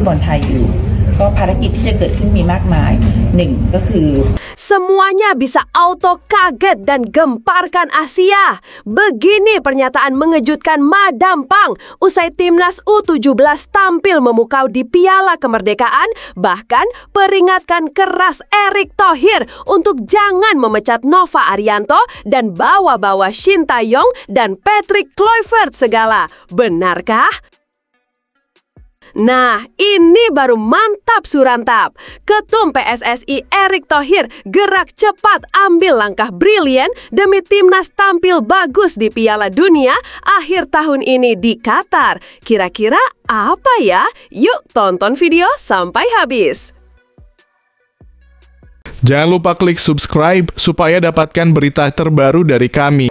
บอลไทยอยู่ก็ภารกิจที่จะเกิดขึ้นมีมากมายหนึ่งก็คือ Semuanya bisa auto kaget dan gemparkan Asia. Begini pernyataan mengejutkan Madam Pang usai timnas U17 tampil memukau di Piala Kemerdekaan, bahkan peringatkan keras Erick Thohir untuk jangan memecat Nova Arianto dan bawa-bawa Shin Tae-yong dan Patrick Kluivert segala. Benarkah? Nah, ini baru mantap surantap. Ketum PSSI Erick Thohir gerak cepat ambil langkah brilian demi timnas tampil bagus di Piala Dunia akhir tahun ini di Qatar. Kira-kira apa ya? Yuk tonton video sampai habis. Jangan lupa klik subscribe supaya dapatkan berita terbaru dari kami.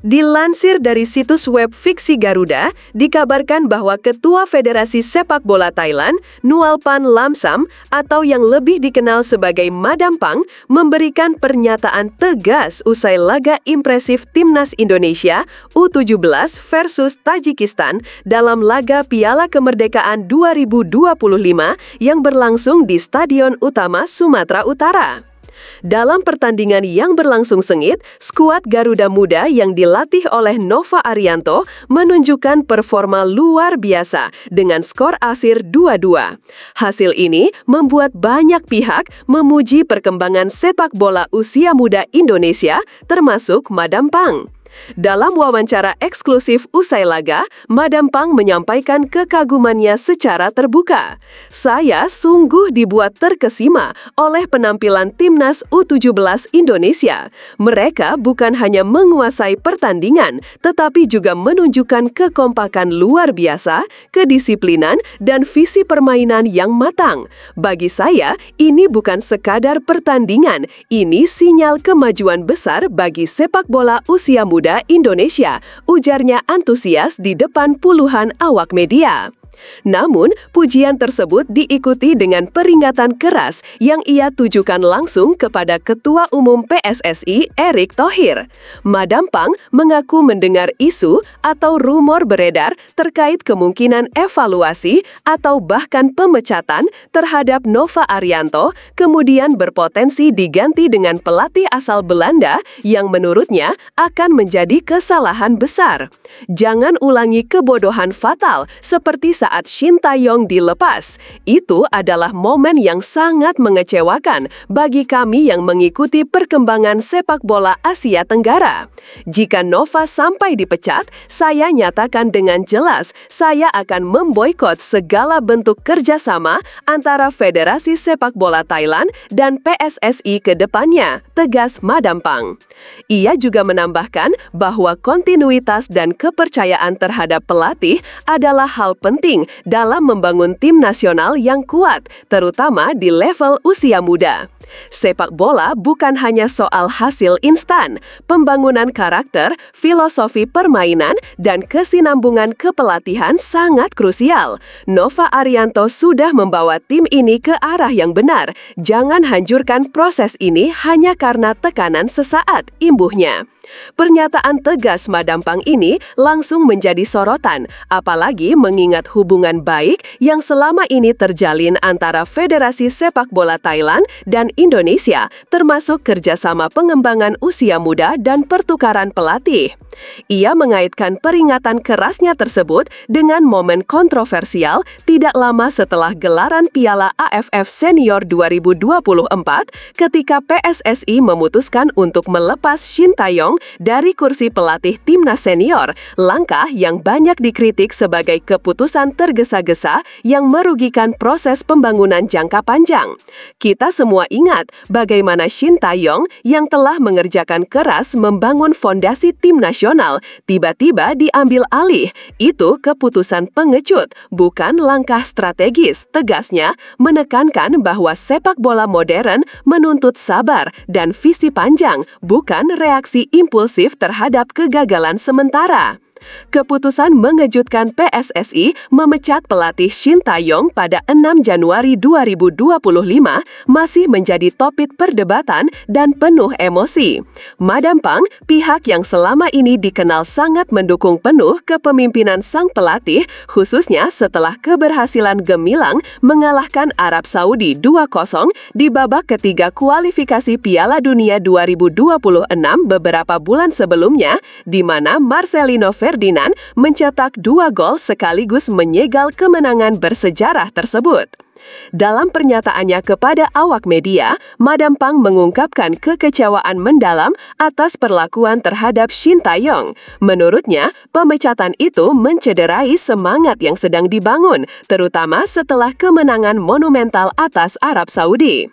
Dilansir dari situs web Fiksi Garuda, dikabarkan bahwa Ketua Federasi Sepak Bola Thailand, Nualpan Lamsam, atau yang lebih dikenal sebagai Madam Pang, memberikan pernyataan tegas usai laga impresif Timnas Indonesia U17 versus Tajikistan dalam laga Piala Kemerdekaan 2025 yang berlangsung di Stadion Utama Sumatera Utara. Dalam pertandingan yang berlangsung sengit, skuad Garuda Muda yang dilatih oleh Nova Arianto menunjukkan performa luar biasa dengan skor akhir 2-2. Hasil ini membuat banyak pihak memuji perkembangan sepak bola usia muda Indonesia, termasuk Madam Pang. Dalam wawancara eksklusif usai laga, Madam Pang menyampaikan kekagumannya secara terbuka. Saya sungguh dibuat terkesima oleh penampilan Timnas U17 Indonesia. Mereka bukan hanya menguasai pertandingan, tetapi juga menunjukkan kekompakan luar biasa, kedisiplinan, dan visi permainan yang matang. Bagi saya, ini bukan sekadar pertandingan, ini sinyal kemajuan besar bagi sepak bola usia muda Indonesia, ujarnya antusias di depan puluhan awak media. Namun, pujian tersebut diikuti dengan peringatan keras yang ia tujukan langsung kepada Ketua Umum PSSI Erick Thohir. Madam Pang mengaku mendengar isu atau rumor beredar terkait kemungkinan evaluasi atau bahkan pemecatan terhadap Nova Arianto, kemudian berpotensi diganti dengan pelatih asal Belanda yang menurutnya akan menjadi kesalahan besar. Jangan ulangi kebodohan fatal seperti saat Shin Tae-yong dilepas. Itu adalah momen yang sangat mengecewakan bagi kami yang mengikuti perkembangan sepak bola Asia Tenggara. Jika Nova sampai dipecat, saya nyatakan dengan jelas saya akan memboikot segala bentuk kerjasama antara Federasi Sepak Bola Thailand dan PSSI ke depannya, tegas Madam Pang. Ia juga menambahkan bahwa kontinuitas dan kepercayaan terhadap pelatih adalah hal penting dalam membangun tim nasional yang kuat, terutama di level usia muda. Sepak bola bukan hanya soal hasil instan. Pembangunan karakter, filosofi permainan, dan kesinambungan kepelatihan sangat krusial. Nova Arianto sudah membawa tim ini ke arah yang benar. Jangan hancurkan proses ini hanya karena tekanan sesaat, imbuhnya. Pernyataan tegas Madam Pang ini langsung menjadi sorotan, apalagi mengingat hubungan baik yang selama ini terjalin antara Federasi Sepak Bola Thailand dan Indonesia, termasuk kerjasama pengembangan usia muda dan pertukaran pelatih. Ia mengaitkan peringatan kerasnya tersebut dengan momen kontroversial tidak lama setelah gelaran Piala AFF Senior 2024 ketika PSSI memutuskan untuk melepas Shin Tae-yong dari kursi pelatih timnas senior, langkah yang banyak dikritik sebagai keputusan tergesa-gesa yang merugikan proses pembangunan jangka panjang. Kita semua ingat bagaimana Shin Tae-yong yang telah mengerjakan keras membangun fondasi tim nasional tiba-tiba diambil alih. Itu keputusan pengecut, bukan langkah strategis, tegasnya, menekankan bahwa sepak bola modern menuntut sabar dan visi panjang, bukan reaksi impulsif terhadap kegagalan sementara. Keputusan mengejutkan PSSI memecat pelatih Shin Tae-yong pada 6 Januari 2025 masih menjadi topik perdebatan dan penuh emosi. Madam Pang, pihak yang selama ini dikenal sangat mendukung penuh kepemimpinan sang pelatih, khususnya setelah keberhasilan gemilang mengalahkan Arab Saudi 2-0 di babak ketiga kualifikasi Piala Dunia 2026 beberapa bulan sebelumnya, di mana Marcelino Ferdinand mencetak 2 gol sekaligus menyegel kemenangan bersejarah tersebut. Dalam pernyataannya kepada awak media, Madam Pang mengungkapkan kekecewaan mendalam atas perlakuan terhadap Shin Tae-yong. Menurutnya, pemecatan itu mencederai semangat yang sedang dibangun, terutama setelah kemenangan monumental atas Arab Saudi.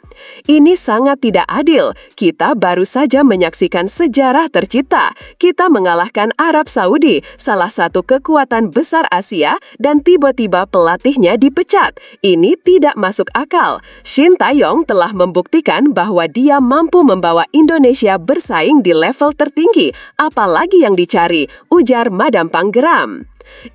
Ini sangat tidak adil. Kita baru saja menyaksikan sejarah tercipta. Kita mengalahkan Arab Saudi, salah satu kekuatan besar Asia, dan tiba-tiba pelatihnya dipecat. Ini tidak masuk akal. Shin Tae-yong telah membuktikan bahwa dia mampu membawa Indonesia bersaing di level tertinggi. Apalagi yang dicari, ujar Madam Pang geram.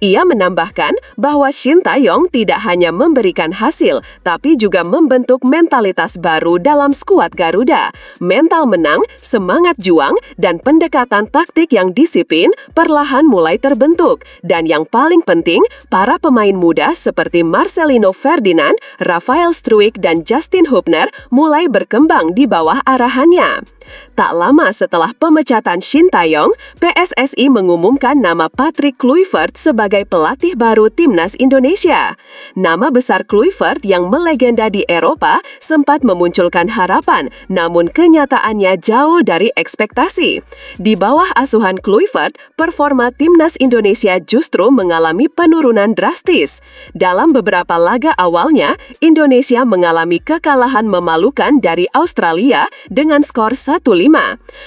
Ia menambahkan bahwa Shin Tae-yong tidak hanya memberikan hasil, tapi juga membentuk mentalitas baru dalam skuad Garuda. Mental menang, semangat juang, dan pendekatan taktik yang disiplin perlahan mulai terbentuk. Dan yang paling penting, para pemain muda seperti Marcelino Ferdinand, Rafael Struijk, dan Justin Hubner mulai berkembang di bawah arahannya. Tak lama setelah pemecatan Shin Tae-yong, PSSI mengumumkan nama Patrick Kluivert sebagai pelatih baru Timnas Indonesia. Nama besar Kluivert yang melegenda di Eropa sempat memunculkan harapan, namun kenyataannya jauh dari ekspektasi. Di bawah asuhan Kluivert, performa Timnas Indonesia justru mengalami penurunan drastis. Dalam beberapa laga awalnya, Indonesia mengalami kekalahan memalukan dari Australia dengan skor 1-5.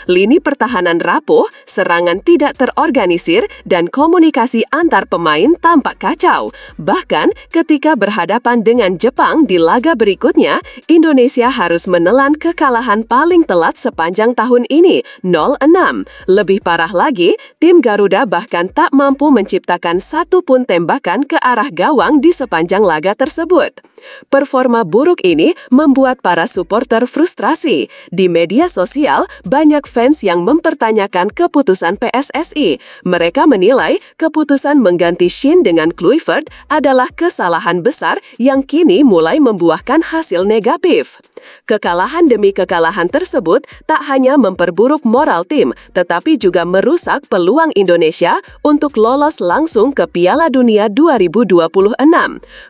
Lini pertahanan rapuh, serangan tidak terorganisir, dan komunikasi antar pemain tampak kacau. Bahkan ketika berhadapan dengan Jepang di laga berikutnya, Indonesia harus menelan kekalahan paling telat sepanjang tahun ini, 0-6. Lebih parah lagi, tim Garuda bahkan tak mampu menciptakan satu pun tembakan ke arah gawang di sepanjang laga tersebut. Performa buruk ini membuat para supporter frustrasi. Di media sosial, banyak fans yang mempertanyakan keputusan PSSI. Mereka menilai keputusan mengganti Shin dengan Kluivert adalah kesalahan besar yang kini mulai membuahkan hasil negatif. Kekalahan demi kekalahan tersebut tak hanya memperburuk moral tim, tetapi juga merusak peluang Indonesia untuk lolos langsung ke Piala Dunia 2026.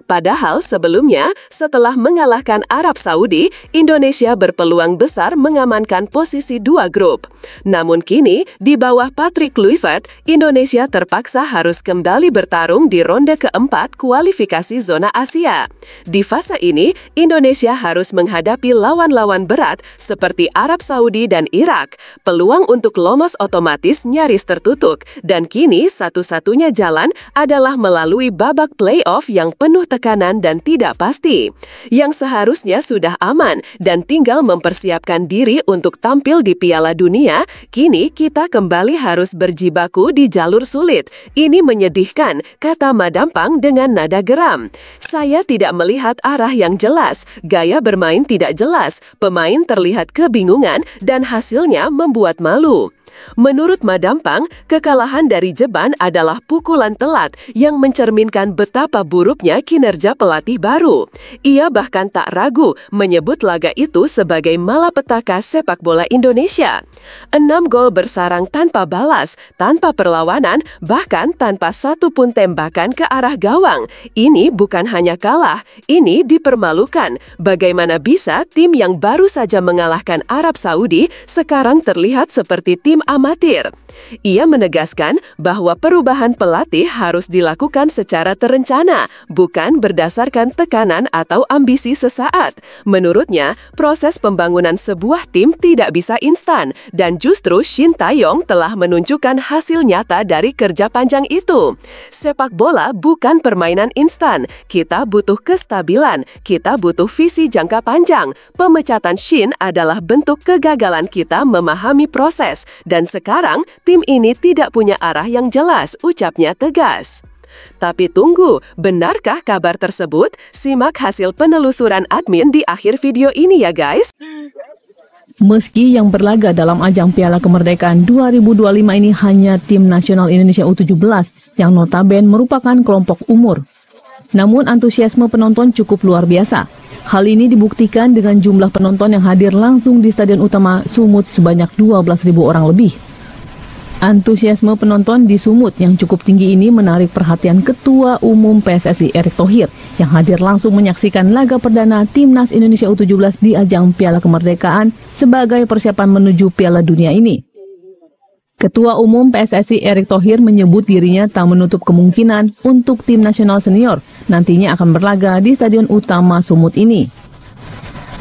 Padahal sebelumnya, setelah mengalahkan Arab Saudi, Indonesia berpeluang besar mengamankan posisi 2 grup. Namun kini, di bawah Patrick Kluivert, Indonesia terpaksa harus kembali bertarung di ronde keempat kualifikasi zona Asia. Di fase ini, Indonesia harus menghadapi lawan-lawan berat seperti Arab Saudi dan Irak. Peluang untuk lolos otomatis nyaris tertutup, dan kini satu-satunya jalan adalah melalui babak playoff yang penuh tekanan dan tidak pasti. Yang seharusnya sudah aman dan tinggal mempersiapkan diri untuk tampil di Piala Dunia, kini kita kembali harus berjibaku di jalur sulit. Ini menyedihkan, kata Madam Pang dengan nada geram. Saya tidak melihat arah yang jelas, gaya bermain tidak jelas, pemain terlihat kebingungan, dan hasilnya membuat malu. Menurut Madam Pang, kekalahan dari Jeban adalah pukulan telat yang mencerminkan betapa buruknya kinerja pelatih baru. Ia bahkan tak ragu menyebut laga itu sebagai malapetaka sepak bola Indonesia. 6 gol bersarang tanpa balas, tanpa perlawanan, bahkan tanpa satu pun tembakan ke arah gawang. Ini bukan hanya kalah, ini dipermalukan. Bagaimana bisa tim yang baru saja mengalahkan Arab Saudi sekarang terlihat seperti tim amatir? Ia menegaskan bahwa perubahan pelatih harus dilakukan secara terencana, bukan berdasarkan tekanan atau ambisi sesaat. Menurutnya, proses pembangunan sebuah tim tidak bisa instan, dan justru Shin Tae-yong telah menunjukkan hasil nyata dari kerja panjang itu. Sepak bola bukan permainan instan. Kita butuh kestabilan, kita butuh visi jangka panjang. Pemecatan Shin adalah bentuk kegagalan kita memahami proses, dan sekarang tim ini tidak punya arah yang jelas, ucapnya tegas. Tapi tunggu, benarkah kabar tersebut? Simak hasil penelusuran admin di akhir video ini ya guys. Meski yang berlaga dalam ajang Piala Kemerdekaan 2025 ini hanya tim nasional Indonesia U17 yang notabene merupakan kelompok umur. Namun antusiasme penonton cukup luar biasa. Hal ini dibuktikan dengan jumlah penonton yang hadir langsung di Stadion Utama Sumut sebanyak 12.000 orang lebih. Antusiasme penonton di Sumut yang cukup tinggi ini menarik perhatian Ketua Umum PSSI Erick Thohir yang hadir langsung menyaksikan laga perdana Timnas Indonesia U17 di ajang Piala Kemerdekaan sebagai persiapan menuju Piala Dunia ini. Ketua Umum PSSI Erick Thohir menyebut dirinya tak menutup kemungkinan untuk tim nasional senior nantinya akan berlaga di Stadion Utama Sumut ini.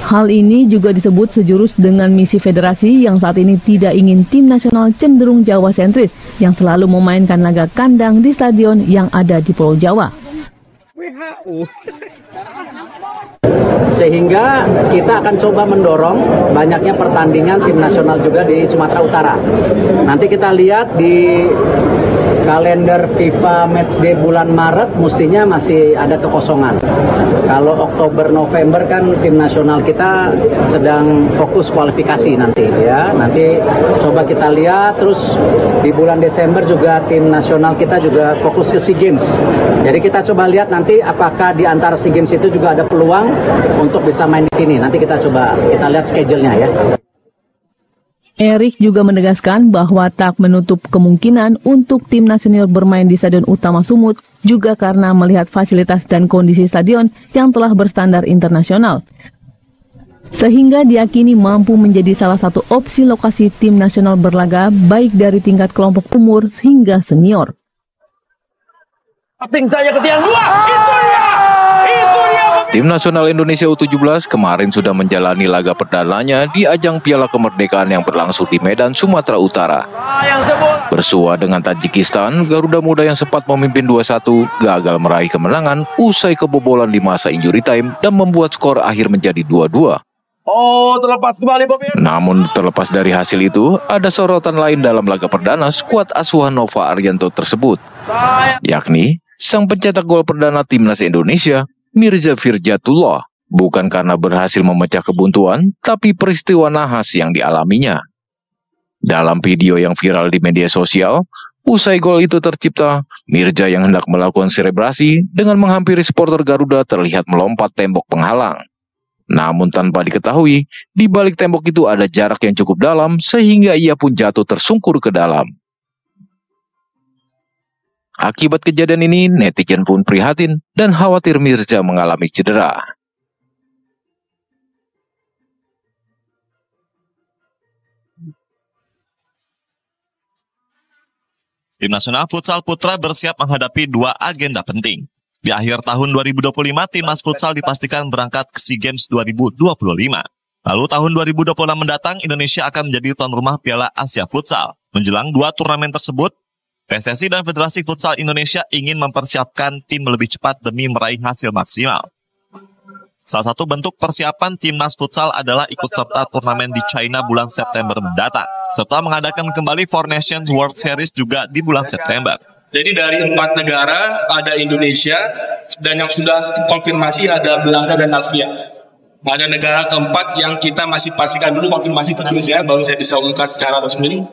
Hal ini juga disebut sejurus dengan misi federasi yang saat ini tidak ingin tim nasional cenderung Jawa sentris yang selalu memainkan laga kandang di stadion yang ada di Pulau Jawa. Sehingga kita akan coba mendorong banyaknya pertandingan tim nasional juga di Sumatera Utara. Nanti kita lihat di kalender FIFA Matchday bulan Maret mestinya masih ada kekosongan. Kalau Oktober November kan tim nasional kita sedang fokus kualifikasi nanti ya. Nanti coba kita lihat, terus di bulan Desember juga tim nasional kita juga fokus ke SEA Games. Jadi kita coba lihat nanti apakah di antara SEA Games itu juga ada peluang untuk bisa main di sini. Nanti kita lihat schedule-nya ya. Erick juga menegaskan bahwa tak menutup kemungkinan untuk timnas senior bermain di Stadion Utama Sumut juga karena melihat fasilitas dan kondisi stadion yang telah berstandar internasional. Sehingga diyakini mampu menjadi salah satu opsi lokasi tim nasional berlaga baik dari tingkat kelompok umur hingga senior. Ting saya ke tiang 2, itu dia! Tim nasional Indonesia U17 kemarin sudah menjalani laga perdananya di ajang Piala Kemerdekaan yang berlangsung di Medan, Sumatera Utara. Bersua dengan Tajikistan, Garuda Muda yang sempat memimpin 2-1 gagal meraih kemenangan usai kebobolan di masa injury time dan membuat skor akhir menjadi 2-2. Terlepas kembali Bobby. Namun terlepas dari hasil itu, ada sorotan lain dalam laga perdana skuad asuhan Nova Arianto tersebut, yakni sang pencetak gol perdana Timnas Indonesia, Mirza Firjatullah, bukan karena berhasil memecah kebuntuan, tapi peristiwa nahas yang dialaminya. Dalam video yang viral di media sosial, usai gol itu tercipta, Mirza yang hendak melakukan selebrasi dengan menghampiri supporter Garuda terlihat melompat tembok penghalang. Namun tanpa diketahui, di balik tembok itu ada jarak yang cukup dalam sehingga ia pun jatuh tersungkur ke dalam. Akibat kejadian ini, netizen pun prihatin dan khawatir Mirza mengalami cedera. Tim nasional futsal putra bersiap menghadapi dua agenda penting. Di akhir tahun 2025, timnas futsal dipastikan berangkat ke SEA Games 2025. Lalu tahun 2026 mendatang, Indonesia akan menjadi tuan rumah Piala Asia Futsal. Menjelang dua turnamen tersebut, PSSI dan Federasi Futsal Indonesia ingin mempersiapkan tim lebih cepat demi meraih hasil maksimal. Salah satu bentuk persiapan timnas futsal adalah ikut serta turnamen di China bulan September mendatang, serta mengadakan kembali Four Nations World Series juga di bulan September. Jadi dari 4 negara ada Indonesia, dan yang sudah konfirmasi ada Belanda dan Latvia. Ada negara keempat yang kita masih pastikan dulu konfirmasi tertulis ya, baru saya bisa umumkan secara resmi.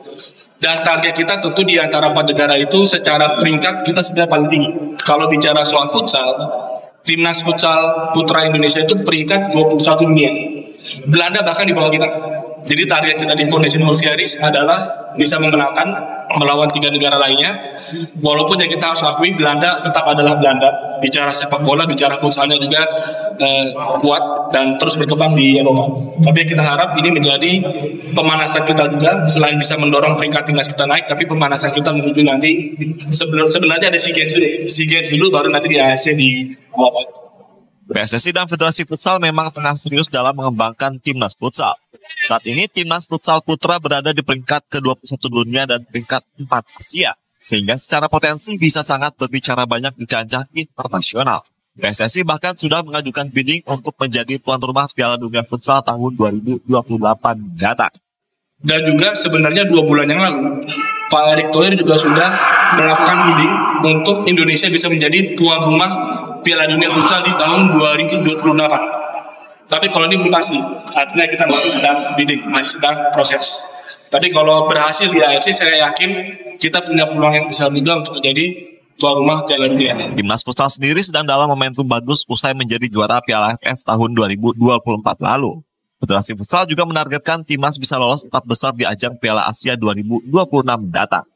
Dan target kita tentu di antara 4 negara itu secara peringkat kita sebenarnya paling tinggi. Kalau bicara soal futsal, timnas futsal putra Indonesia itu peringkat 21 dunia. Belanda bahkan di bawah kita. Jadi target kita di Four Nations World Series adalah bisa memenangkan melawan 3 negara lainnya. Walaupun yang kita harus akui Belanda tetap adalah Belanda. Bicara sepak bola, bicara futsalnya juga kuat dan terus berkembang di Eropa. Tapi kita harap ini menjadi pemanasan kita juga. Selain bisa mendorong peringkat timnas kita naik, tapi pemanasan kita menuju nanti sebenarnya ada SEA Games dulu. SEA Games dulu baru nanti di AFC di Eropa. PSSI dan Federasi Futsal memang tengah serius dalam mengembangkan timnas futsal. Saat ini timnas futsal putra berada di peringkat ke-21 dunia dan peringkat 4 Asia, sehingga secara potensi bisa sangat berbicara banyak di kancah internasional. PSSI bahkan sudah mengajukan bidding untuk menjadi tuan rumah Piala Dunia Futsal tahun 2028 mendatang. Dan juga sebenarnya 2 bulan yang lalu, Pak Erick Thohir juga sudah melakukan bidding untuk Indonesia bisa menjadi tuan rumah Piala Dunia Futsal di tahun 2028. Tapi kalau ini belum pasti, artinya kita masih sedang bidding, masih sedang proses. Tapi kalau berhasil di AFC, saya yakin kita punya peluang yang besar juga untuk menjadi tuan rumah Piala Dunia. Timnas futsal sendiri sedang dalam momentum bagus usai menjadi juara Piala AFF tahun 2024 lalu. Federasi Futsal juga menargetkan timnas bisa lolos 4 besar di ajang Piala Asia 2026 mendatang.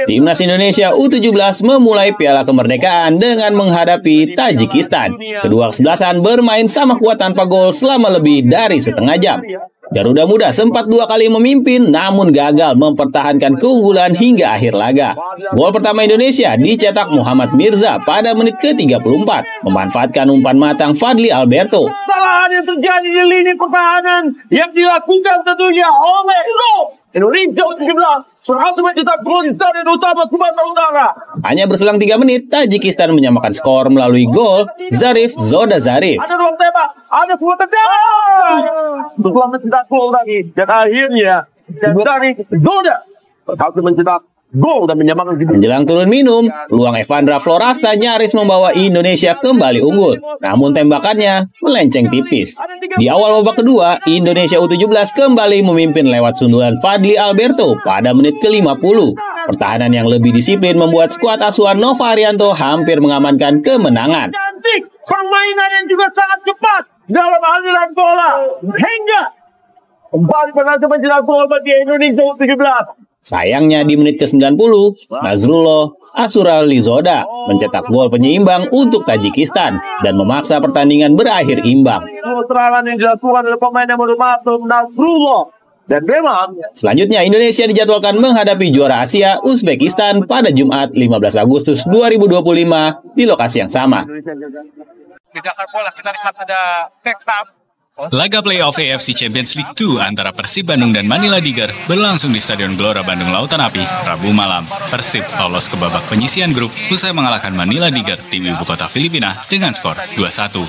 Timnas Indonesia U17 memulai Piala Kemerdekaan dengan menghadapi Tajikistan. Kedua kesebelasan bermain sama kuat tanpa gol selama lebih dari setengah jam. Garuda Muda sempat 2 kali memimpin namun gagal mempertahankan keunggulan hingga akhir laga. Gol pertama Indonesia dicetak Muhammad Mirza pada menit ke-34, memanfaatkan umpan matang Fadli Alberto. Kesalahan yang terjadi di lini pertahanan yang dilakukan tentunya oleh Indonesia U17 berhasil mencetak gol di Stadion Utama Sumatera Utara. Hanya berselang 3 menit, Tajikistan menyamakan skor melalui gol Zarif Zoda Zarif. Ada ruang tembak, ada sebuah tendangan. Setelah mencetak gol tadi, dan akhirnya dari Zoda berhasil mencetak gol dan menyamakan kedudukan. Menjelang turun minum, peluang Evandra Florasta nyaris membawa Indonesia kembali unggul. Namun tembakannya melenceng tipis. Di awal babak kedua, Indonesia U17 kembali memimpin lewat sundulan Fadli Alberto pada menit ke-50. Pertahanan yang lebih disiplin membuat skuad asuhan Nova Arianto hampir mengamankan kemenangan. Cantik, permainan yang juga sangat cepat dalam aliran bola. Hingga kembali berhasil mencetak gol bagi Indonesia U17. Sayangnya di menit ke-90, Nazrullah Asuralizoda mencetak gol penyeimbang untuk Tajikistan dan memaksa pertandingan berakhir imbang. Serangan yang dilakukan oleh pemain yang baru masuk Nazrullah. Dan memang selanjutnya Indonesia dijadwalkan menghadapi juara Asia Uzbekistan pada Jumat 15 Agustus 2025 di lokasi yang sama. Pindahkan bola, kita lihat ada backup. Laga playoff AFC Champions League 2 antara Persib Bandung dan Manila Tiger berlangsung di Stadion Gelora Bandung Lautan Api, Rabu malam. Persib lolos ke babak penyisihan grup usai mengalahkan Manila Tiger, tim ibu kota Filipina, dengan skor 2-1.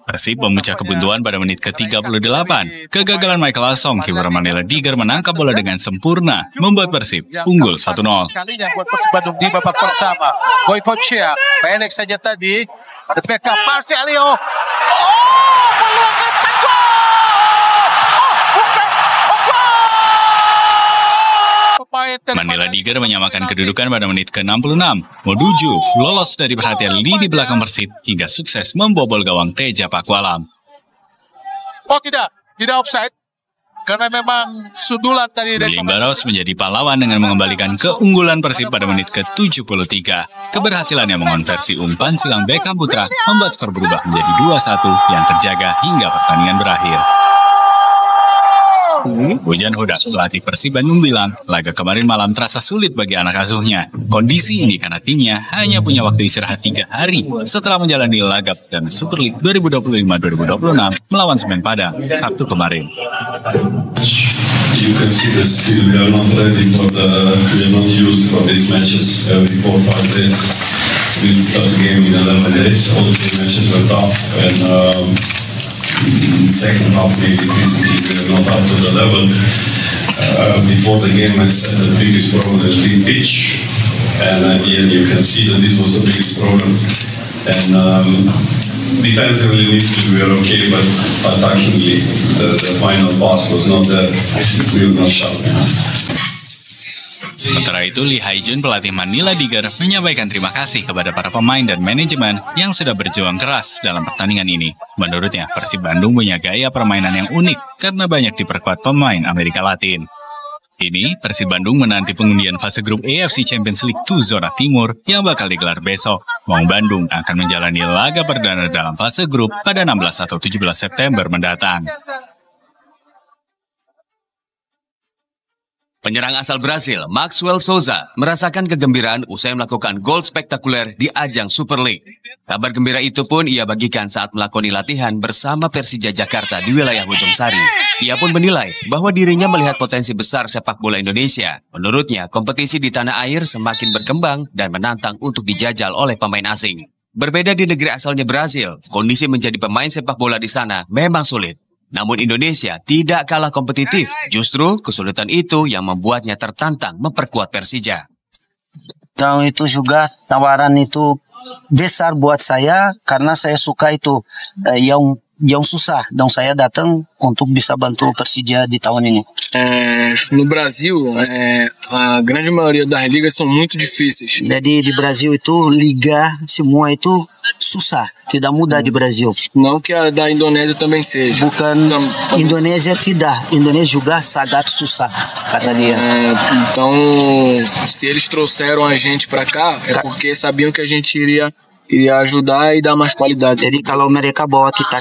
Persib memecah kebuntuan pada menit ke-38. Kegagalan Michael Asong, kiper Manila Tiger, menangkap bola dengan sempurna, membuat Persib unggul 1-0. Kalinya buat Persib Bandung di babak pertama. Boy Pochia, pendek saja tadi. Ada backup Marcelio. Oh, peluang keempat gol. Oh, bukan. Oh, gol. Manila Tiger menyamakan kedudukan pada menit ke-66. Moduju lolos dari perhatian lini belakang Persib hingga sukses membobol gawang Teja Pakualam. Oh, tidak offside. Karena memang sundulan tadi dari William Barros menjadi pahlawan dengan mengembalikan keunggulan Persib pada menit ke-73. Keberhasilannya mengonversi umpan silang Beckham Putra membuat skor berubah menjadi 2-1 yang terjaga hingga pertandingan berakhir. Hujan Hudak, pelatih Persib Bandung, bilang laga kemarin malam terasa sulit bagi anak asuhnya. Kondisi ini karena timnya hanya punya waktu istirahat 3 hari setelah menjalani laga dan Super League 2025-2026 melawan Semen Padang Sabtu kemarin. You can see that still we are not ready for we are not used for these matches every 4-5 days. We start the game in 11 days. All 3 matches were tough and second half maybe physically we are not up to the level. Before the game I said the biggest problem has been pitch, and at the end you can see that this was the biggest problem. And defensively we were okay, but attackingly the final pass was not there. We were not sharp enough. Sementara itu, Lee Haijun, pelatih Manila Tiger, menyampaikan terima kasih kepada para pemain dan manajemen yang sudah berjuang keras dalam pertandingan ini. Menurutnya, Persib Bandung punya gaya permainan yang unik karena banyak diperkuat pemain Amerika Latin. Kini, Persib Bandung menanti pengundian fase grup AFC Champions League 2 zona timur yang bakal digelar besok. Maung Bandung akan menjalani laga perdana dalam fase grup pada 16 atau 17 September mendatang. Penyerang asal Brasil, Maxwell Souza, merasakan kegembiraan usai melakukan gol spektakuler di ajang Super League. Kabar gembira itu pun ia bagikan saat melakoni latihan bersama Persija Jakarta di wilayah Bojong Sari. Ia pun menilai bahwa dirinya melihat potensi besar sepak bola Indonesia. Menurutnya, kompetisi di tanah air semakin berkembang dan menantang untuk dijajal oleh pemain asing. Berbeda di negeri asalnya Brasil, kondisi menjadi pemain sepak bola di sana memang sulit. Namun Indonesia tidak kalah kompetitif. Justru kesulitan itu yang membuatnya tertantang memperkuat Persija. Tahun itu juga tawaran itu besar buat saya karena saya suka itu yang susah. Dan saya datang untuk bisa bantu Persija di tahun ini. No Brasil, a grande maioria das ligas são muito difíceis. Jadi di Brasil itu liga semua itu susah, tidak mudah di Brasil. Não que a da Indonésia também seja. Bukan Indonésia tidak, Indonésia juga sangat susah kata dia. Então, se eles trouxeram a gente para cá, é porque sabiam que a gente iria ajudar e dar mais qualidade. Jadi kalau mereka bawa kita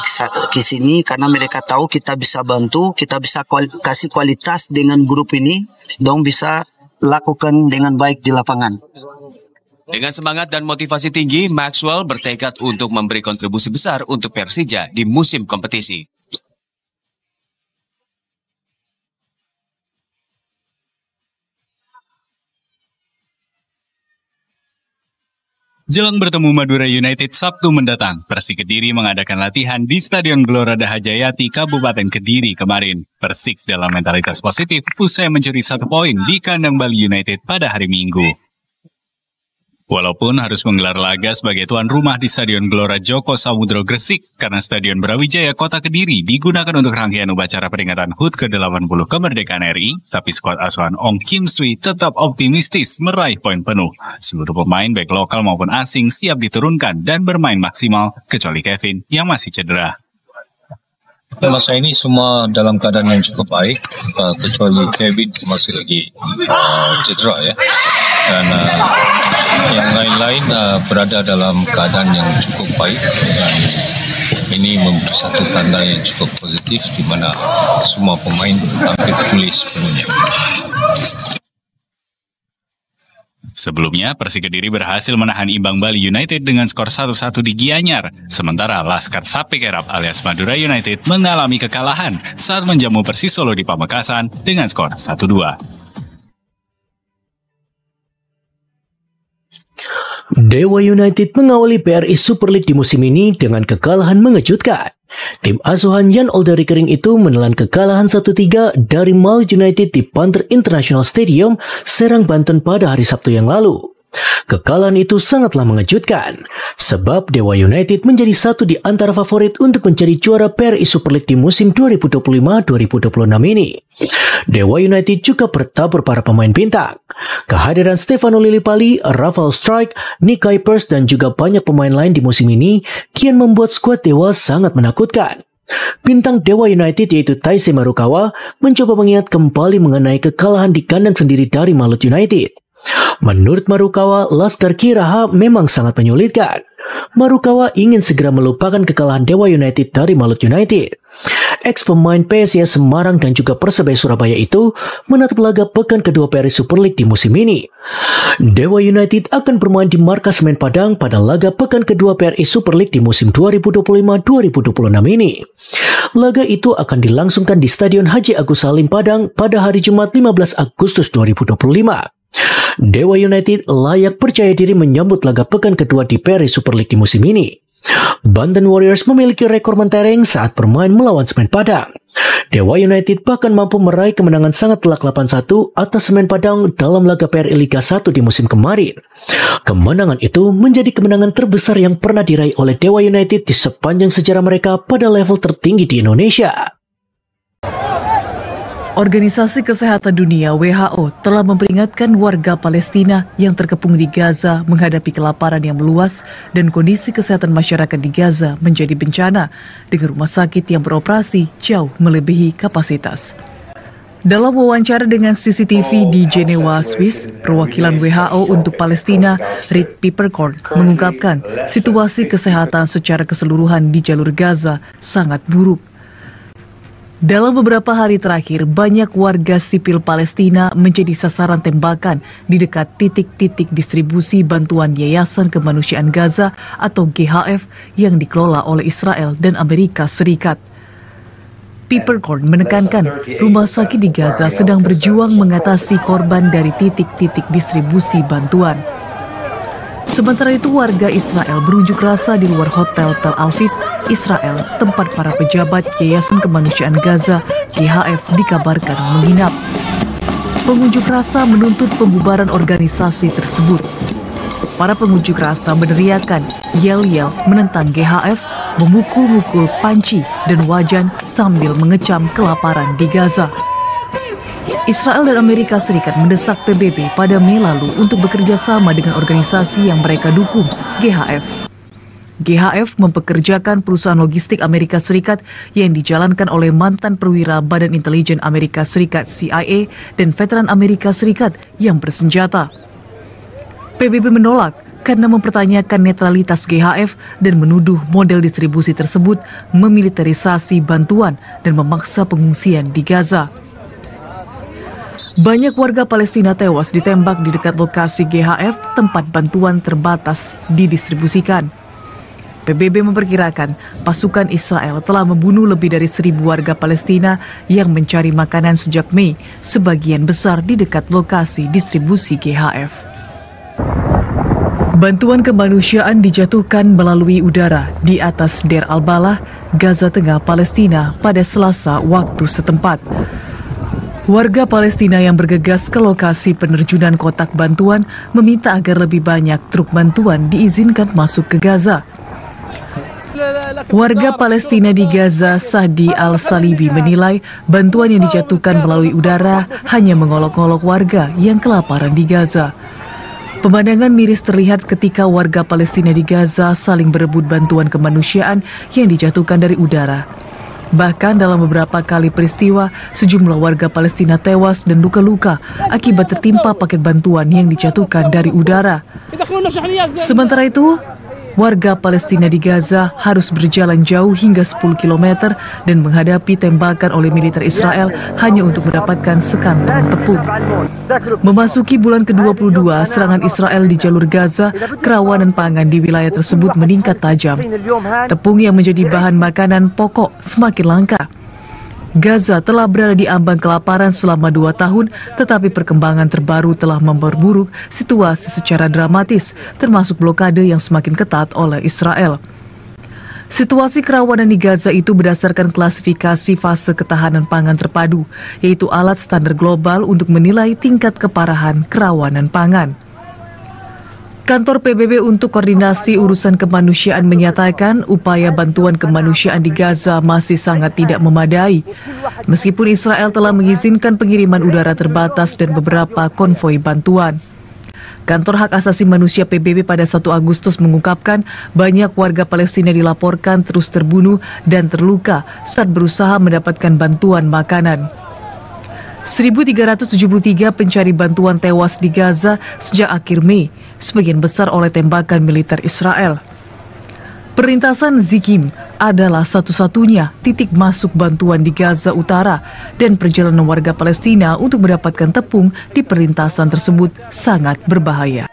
ke sini karena mereka tahu kita bisa bantu, kita bisa kasih kualitas dengan grup ini, dong bisa lakukan dengan baik di lapangan. Dengan semangat dan motivasi tinggi, Maxwell bertekad untuk memberi kontribusi besar untuk Persija di musim kompetisi. Jelang bertemu Madura United Sabtu mendatang, Persik Kediri mengadakan latihan di Stadion Gelora Dahajayati, Kabupaten Kediri kemarin. Persik dalam mentalitas positif usai mencuri 1 poin di kandang Bali United pada hari Minggu. Walaupun harus menggelar laga sebagai tuan rumah di Stadion Gelora Joko Samudro Gresik karena Stadion Brawijaya Kota Kediri digunakan untuk rangkaian upacara peringatan HUT ke-80 kemerdekaan RI, tapi skuad asuhan Ong Kim Sui tetap optimistis meraih poin penuh. Seluruh pemain baik lokal maupun asing siap diturunkan dan bermain maksimal, kecuali Kevin yang masih cedera. Masa ini semua dalam keadaan yang cukup baik, kecuali Kevin masih lagi cedera ya. Dan yang lain-lain berada dalam keadaan yang cukup baik, dan ini memberi satu tanda yang cukup positif di mana semua pemain hampir pulih sepenuhnya. Sebelumnya, Persik Kediri berhasil menahan imbang Bali United dengan skor 1-1 di Gianyar. Sementara Laskar Sapi Kerap alias Madura United mengalami kekalahan saat menjamu Persis Solo di Pamekasan dengan skor 1-2. Dewa United mengawali PRI Super League di musim ini dengan kekalahan mengejutkan. Tim asuhan Jan Olde Rickering itu menelan kekalahan 1-3 dari Mal United di Panther International Stadium, Serang, Banten pada hari Sabtu yang lalu. Kekalahan itu sangatlah mengejutkan, sebab Dewa United menjadi satu di antara favorit untuk mencari juara PRI Super League di musim 2025-2026 ini. Dewa United juga bertabur para pemain bintang. Kehadiran Stefano Lillipali, Rafael Strike, Nick Kuipers, dan juga banyak pemain lain di musim ini kian membuat skuad Dewa sangat menakutkan. Bintang Dewa United yaitu Taisei Marukawa mencoba mengingat kembali mengenai kekalahan di kandang sendiri dari Malut United. Menurut Marukawa, Laskar Kiraha memang sangat menyulitkan. Marukawa ingin segera melupakan kekalahan Dewa United dari Malut United. Ex-pemain PSIS Semarang dan juga Persebaya Surabaya itu menatap laga pekan kedua PRI Super League di musim ini. Dewa United akan bermain di markas Semen Padang pada laga pekan kedua PRI Super League di musim 2025-2026 ini. Laga itu akan dilangsungkan di Stadion Haji Agus Salim Padang pada hari Jumat 15 Agustus 2025. Dewa United layak percaya diri menyambut laga pekan kedua di PRI Super League di musim ini. Banten Warriors memiliki rekor mentereng saat bermain melawan Semen Padang. Dewa United bahkan mampu meraih kemenangan sangat telak 8-1 atas Semen Padang dalam laga PRI Liga 1 di musim kemarin. Kemenangan itu menjadi kemenangan terbesar yang pernah diraih oleh Dewa United di sepanjang sejarah mereka pada level tertinggi di Indonesia. Organisasi Kesehatan Dunia WHO telah memperingatkan warga Palestina yang terkepung di Gaza menghadapi kelaparan yang meluas dan kondisi kesehatan masyarakat di Gaza menjadi bencana dengan rumah sakit yang beroperasi jauh melebihi kapasitas. Dalam wawancara dengan CCTV di Jenewa, Swiss, perwakilan WHO untuk Palestina, Rick Peppercorn, mengungkapkan situasi kesehatan secara keseluruhan di jalur Gaza sangat buruk. Dalam beberapa hari terakhir, banyak warga sipil Palestina menjadi sasaran tembakan di dekat titik-titik distribusi bantuan Yayasan Kemanusiaan Gaza atau GHF yang dikelola oleh Israel dan Amerika Serikat. Peppercorn menekankan rumah sakit di Gaza sedang berjuang mengatasi korban dari titik-titik distribusi bantuan. Sementara itu, warga Israel berunjuk rasa di luar Hotel Tel Aviv, Israel, tempat para pejabat Yayasan Kemanusiaan Gaza, YHF, dikabarkan menginap. Pengunjuk rasa menuntut pembubaran organisasi tersebut. Para pengunjuk rasa meneriakan, yel-yel menentang GHF, memukul-mukul panci dan wajan sambil mengecam kelaparan di Gaza. Israel dan Amerika Serikat mendesak PBB pada Mei lalu untuk bekerja sama dengan organisasi yang mereka dukung, GHF. GHF mempekerjakan perusahaan logistik Amerika Serikat yang dijalankan oleh mantan perwira Badan Intelijen Amerika Serikat CIA dan veteran Amerika Serikat yang bersenjata. PBB menolak karena mempertanyakan netralitas GHF dan menuduh model distribusi tersebut memiliterisasi bantuan dan memaksa pengungsian di Gaza. Banyak warga Palestina tewas ditembak di dekat lokasi GHF tempat bantuan terbatas didistribusikan. PBB memperkirakan pasukan Israel telah membunuh lebih dari 1.000 warga Palestina yang mencari makanan sejak Mei, sebagian besar di dekat lokasi distribusi GHF. Bantuan kemanusiaan dijatuhkan melalui udara di atas Deir al-Balah, Gaza Tengah, Palestina pada Selasa waktu setempat. Warga Palestina yang bergegas ke lokasi penerjunan kotak bantuan meminta agar lebih banyak truk bantuan diizinkan masuk ke Gaza. Warga Palestina di Gaza, Sahdi Al-Salibi, menilai bantuan yang dijatuhkan melalui udara hanya mengolok-olok warga yang kelaparan di Gaza. Pemandangan miris terlihat ketika warga Palestina di Gaza saling berebut bantuan kemanusiaan yang dijatuhkan dari udara. Bahkan dalam beberapa kali peristiwa, sejumlah warga Palestina tewas dan luka-luka akibat tertimpa paket bantuan yang dijatuhkan dari udara. Sementara itu, warga Palestina di Gaza harus berjalan jauh hingga 10 km dan menghadapi tembakan oleh militer Israel hanya untuk mendapatkan sekantong tepung. Memasuki bulan ke-22 serangan Israel di jalur Gaza, kerawanan pangan di wilayah tersebut meningkat tajam. Tepung yang menjadi bahan makanan pokok semakin langka. Gaza telah berada di ambang kelaparan selama 2 tahun, tetapi perkembangan terbaru telah memperburuk situasi secara dramatis, termasuk blokade yang semakin ketat oleh Israel. Situasi kerawanan di Gaza itu berdasarkan klasifikasi fase ketahanan pangan terpadu, yaitu alat standar global untuk menilai tingkat keparahan kerawanan pangan. Kantor PBB untuk Koordinasi Urusan Kemanusiaan menyatakan upaya bantuan kemanusiaan di Gaza masih sangat tidak memadai. Meskipun Israel telah mengizinkan pengiriman udara terbatas dan beberapa konvoi bantuan. Kantor Hak Asasi Manusia PBB pada 1 Agustus mengungkapkan banyak warga Palestina dilaporkan terus terbunuh dan terluka saat berusaha mendapatkan bantuan makanan. 1.373 pencari bantuan tewas di Gaza sejak akhir Mei, sebagian besar oleh tembakan militer Israel. Perlintasan Zikim adalah satu-satunya titik masuk bantuan di Gaza Utara dan perjalanan warga Palestina untuk mendapatkan tepung di perlintasan tersebut sangat berbahaya.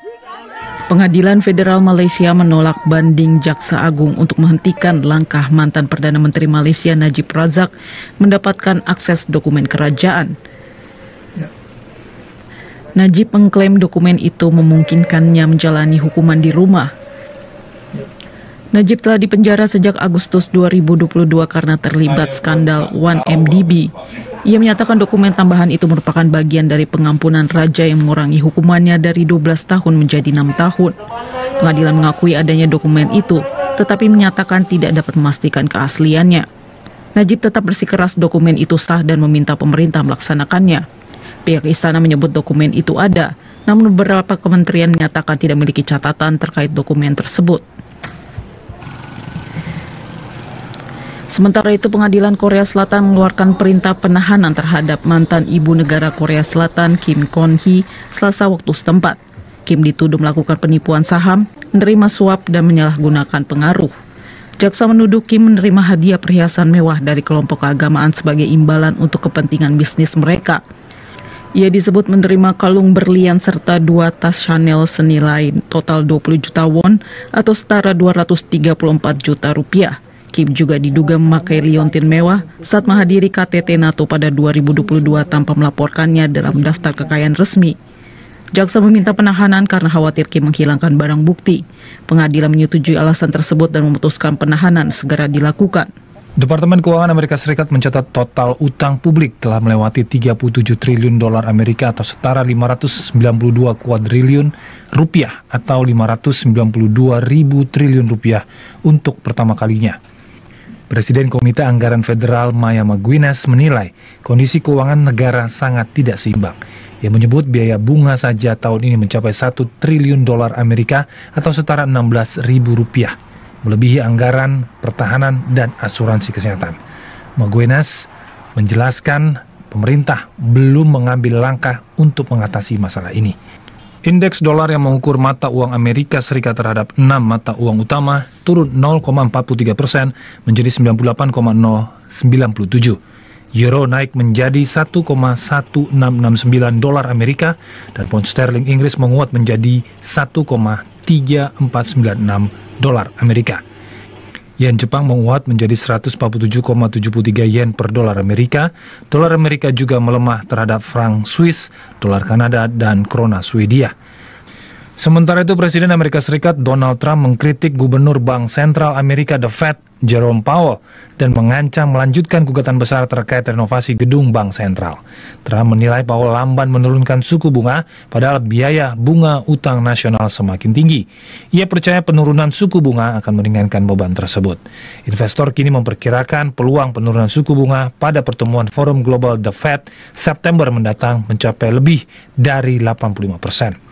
Pengadilan Federal Malaysia menolak banding Jaksa Agung untuk menghentikan langkah mantan Perdana Menteri Malaysia Najib Razak mendapatkan akses dokumen kerajaan. Najib mengklaim dokumen itu memungkinkannya menjalani hukuman di rumah. Najib telah dipenjara sejak Agustus 2022 karena terlibat skandal 1MDB. Ia menyatakan dokumen tambahan itu merupakan bagian dari pengampunan raja yang mengurangi hukumannya dari 12 tahun menjadi 6 tahun. Pengadilan mengakui adanya dokumen itu, tetapi menyatakan tidak dapat memastikan keasliannya. Najib tetap bersikeras dokumen itu sah dan meminta pemerintah melaksanakannya. Pihak istana menyebut dokumen itu ada, namun beberapa kementerian menyatakan tidak memiliki catatan terkait dokumen tersebut. Sementara itu, Pengadilan Korea Selatan mengeluarkan perintah penahanan terhadap mantan ibu negara Korea Selatan Kim Kon-hee Selasa waktu setempat. Kim dituduh melakukan penipuan saham, menerima suap, dan menyalahgunakan pengaruh. Jaksa menuduh Kim menerima hadiah perhiasan mewah dari kelompok keagamaan sebagai imbalan untuk kepentingan bisnis mereka. Ia disebut menerima kalung berlian serta 2 tas Chanel senilai total 20 juta won atau setara 234 juta rupiah. Kim juga diduga memakai liontin mewah saat menghadiri KTT NATO pada 2022 tanpa melaporkannya dalam daftar kekayaan resmi. Jaksa meminta penahanan karena khawatir Kim menghilangkan barang bukti. Pengadilan menyetujui alasan tersebut dan memutuskan penahanan segera dilakukan. Departemen Keuangan Amerika Serikat mencatat total utang publik telah melewati 37 triliun dolar Amerika atau setara 592 kuadriliun rupiah atau 592 ribu triliun rupiah untuk pertama kalinya. Presiden Komite Anggaran Federal Maya McGuinness menilai kondisi keuangan negara sangat tidak seimbang. Ia menyebut biaya bunga saja tahun ini mencapai 1 triliun dolar Amerika atau setara 16 ribu rupiah, melebihi anggaran pertahanan dan asuransi kesehatan. McGuinness menjelaskan pemerintah belum mengambil langkah untuk mengatasi masalah ini. Indeks dolar yang mengukur mata uang Amerika Serikat terhadap 6 mata uang utama turun 0,43% menjadi 98,097. Euro naik menjadi 1,1669 dolar Amerika dan pound sterling Inggris menguat menjadi 1,3496 dolar Amerika. Yen Jepang menguat menjadi 147,73 yen per dolar Amerika. Dolar Amerika juga melemah terhadap franc Swiss, dolar Kanada, dan krona Swedia. Sementara itu, Presiden Amerika Serikat Donald Trump mengkritik Gubernur Bank Sentral Amerika The Fed, Jerome Powell, dan mengancam melanjutkan gugatan besar terkait renovasi gedung Bank Sentral. Trump menilai Powell lamban menurunkan suku bunga, padahal biaya bunga utang nasional semakin tinggi. Ia percaya penurunan suku bunga akan meringankan beban tersebut. Investor kini memperkirakan peluang penurunan suku bunga pada pertemuan Forum Global The Fed September mendatang mencapai lebih dari 85%.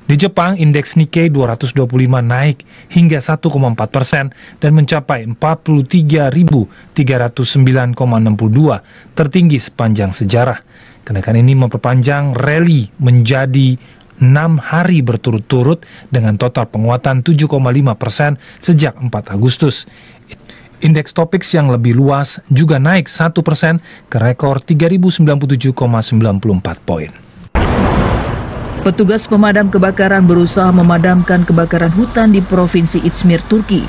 Di Jepang, indeks Nikkei 225 naik hingga 1,4% dan mencapai 43.309,62, tertinggi sepanjang sejarah. Kenaikan ini memperpanjang rally menjadi 6 hari berturut-turut dengan total penguatan 7,5% sejak 4 Agustus. Indeks Topix yang lebih luas juga naik 1% ke rekor 3.097,94 poin. Petugas pemadam kebakaran berusaha memadamkan kebakaran hutan di Provinsi Izmir, Turki.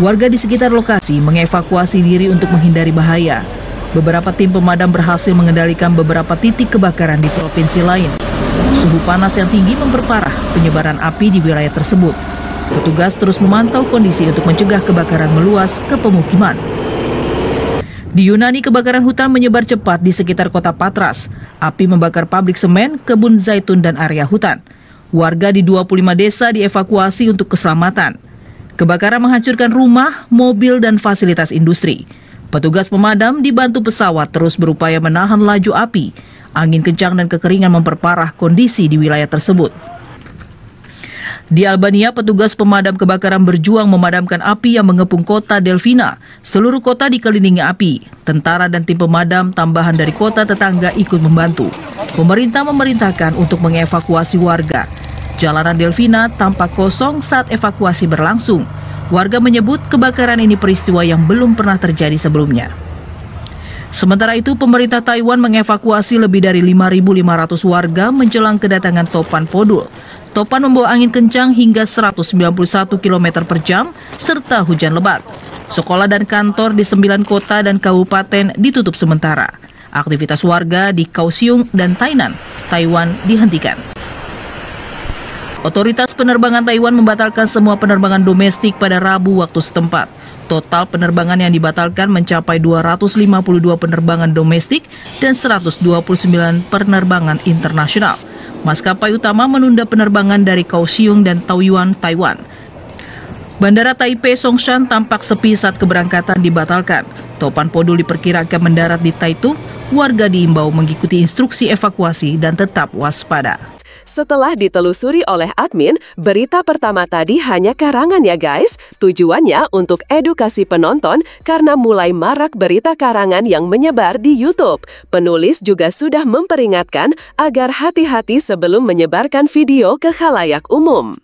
Warga di sekitar lokasi mengevakuasi diri untuk menghindari bahaya. Beberapa tim pemadam berhasil mengendalikan beberapa titik kebakaran di provinsi lain. Suhu panas yang tinggi memperparah penyebaran api di wilayah tersebut. Petugas terus memantau kondisi untuk mencegah kebakaran meluas ke pemukiman. Di Yunani, kebakaran hutan menyebar cepat di sekitar kota Patras. Api membakar pabrik semen, kebun zaitun, dan area hutan. Warga di 25 desa dievakuasi untuk keselamatan. Kebakaran menghancurkan rumah, mobil, dan fasilitas industri. Petugas pemadam dibantu pesawat terus berupaya menahan laju api. Angin kencang dan kekeringan memperparah kondisi di wilayah tersebut. Di Albania, petugas pemadam kebakaran berjuang memadamkan api yang mengepung kota Delfina. Seluruh kota dikelilingi api. Tentara dan tim pemadam tambahan dari kota tetangga ikut membantu. Pemerintah memerintahkan untuk mengevakuasi warga. Jalanan Delfina tampak kosong saat evakuasi berlangsung. Warga menyebut kebakaran ini peristiwa yang belum pernah terjadi sebelumnya. Sementara itu, pemerintah Taiwan mengevakuasi lebih dari 5.500 warga menjelang kedatangan topan Podul. Topan membawa angin kencang hingga 191 km per jam, serta hujan lebat. Sekolah dan kantor di 9 kota dan kabupaten ditutup sementara. Aktivitas warga di Kaohsiung dan Tainan, Taiwan dihentikan. Otoritas penerbangan Taiwan membatalkan semua penerbangan domestik pada Rabu waktu setempat. Total penerbangan yang dibatalkan mencapai 252 penerbangan domestik dan 129 penerbangan internasional. Maskapai utama menunda penerbangan dari Kaohsiung dan Taoyuan, Taiwan. Bandara Taipei Songshan tampak sepi saat keberangkatan dibatalkan. Topan Podul diperkirakan mendarat di Taitung. Warga diimbau mengikuti instruksi evakuasi dan tetap waspada. Setelah ditelusuri oleh admin, berita pertama tadi hanya karangan ya guys. Tujuannya untuk edukasi penonton karena mulai marak berita karangan yang menyebar di YouTube. Penulis juga sudah memperingatkan agar hati-hati sebelum menyebarkan video ke khalayak umum.